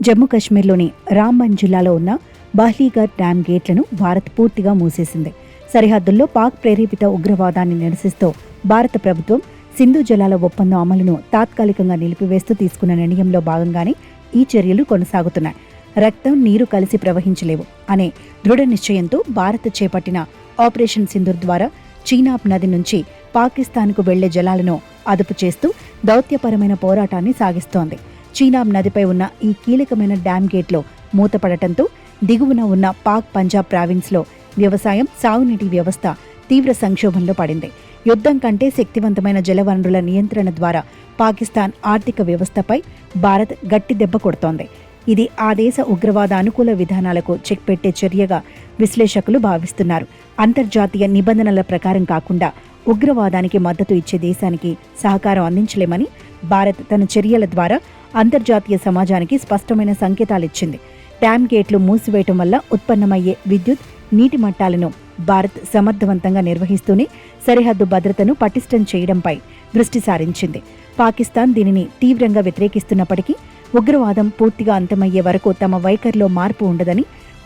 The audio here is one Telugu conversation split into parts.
జమ్మూ కశ్మీర్లోని రాంబన్ జిల్లాలో ఉన్న బహ్లీగర్ డ్యామ్ గేట్లను భారత్ పూర్తిగా మూసేసింది. సరిహద్దుల్లో పాక్ ప్రేరేపిత ఉగ్రవాదాన్ని నిరసిస్తూ భారత ప్రభుత్వం సింధు జలాల ఒప్పందం అమలును తాత్కాలికంగా నిలిపివేస్తూ తీసుకున్న నిర్ణయంలో భాగంగానే ఈ చర్యలు కొనసాగుతున్నాయి. రక్తం నీరు కలిసి ప్రవహించలేవు అనే దృఢ నిశ్చయంతో భారత్ చేపట్టిన ఆపరేషన్ సింధూర్ ద్వారా చీనాబ్ నది నుంచి పాకిస్తాన్కు వెళ్లే జలాలను అదుపు చేస్తూ దౌత్యపరమైన పోరాటాన్ని సాగిస్తోంది. చీనాబ్ నదిపై ఉన్న ఈ కీలకమైన డ్యామ్ గేట్లో మూతపడటంతో దిగువన ఉన్న పాక్ పంజాబ్ ప్రావిన్స్లో వ్యవసాయం, సాగునీటి వ్యవస్థ తీవ్ర సంక్షోభంలో పడింది. యుద్ధం కంటే శక్తివంతమైన జలవనరుల నియంత్రణ ద్వారా పాకిస్తాన్ ఆర్థిక వ్యవస్థపై భారత్ గట్టి దెబ్బ కొడుతోంది. ఇది ఆ దేశ ఉగ్రవాద అనుకూల విధానాలకు చెక్ పెట్టే చర్యగా విశ్లేషకులు భావిస్తున్నారు. అంతర్జాతీయ నిబంధనల ప్రకారం కాకుండా ఉగ్రవాదానికి మద్దతు ఇచ్చే దేశానికి సహకారం అందించలేమని భారత్ తన చర్యల ద్వారా అంతర్జాతీయ సమాజానికి స్పష్టమైన సంకేతాలిచ్చింది. డ్యామ్ గేట్లు మూసివేయటం వల్ల ఉత్పన్నమయ్యే విద్యుత్, నీటి మట్టాలను భారత్ సమర్థవంతంగా నిర్వహిస్తూనే సరిహద్దు భద్రతను పటిష్టం చేయడంపై దృష్టి సారించింది. పాకిస్తాన్ దీనిని తీవ్రంగా వ్యతిరేకిస్తున్నప్పటికీ ఉగ్రవాదం పూర్తిగా అంతమయ్యే వరకు తమ వైఖరిలో మార్పు ఉండదని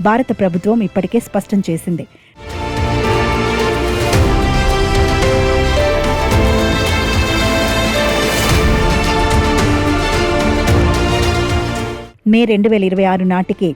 భారత ప్రభుత్వం ఇప్పటికే స్పష్టం చేసింది. మే 2026 నాటికి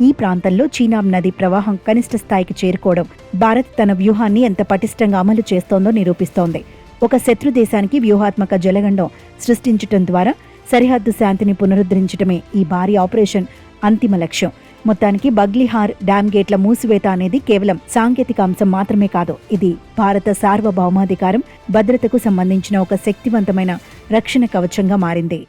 ఈ ప్రాంతంలో చీనాబ్ నది ప్రవాహం కనిష్ట స్థాయికి చేరుకోవడం భారత్ తన వ్యూహాన్ని ఎంత పటిష్టంగా అమలు చేస్తోందో నిరూపిస్తోంది. ఒక శత్రు దేశానికి వ్యూహాత్మక జలగండం సృష్టించడం ద్వారా సరిహద్దు శాంతిని పునరుద్ధరించడమే ఈ భారీ ఆపరేషన్ అంతిమ లక్ష్యం. మొత్తానికి బగ్లిహార్ డ్యామ్ గేట్ల మూసివేత అనేది కేవలం సాంకేతిక అంశం మాత్రమే కాదు, ఇది భారత సార్వభౌమాధికారం, భద్రతకు సంబంధించిన ఒక శక్తివంతమైన రక్షణ కవచంగా మారింది.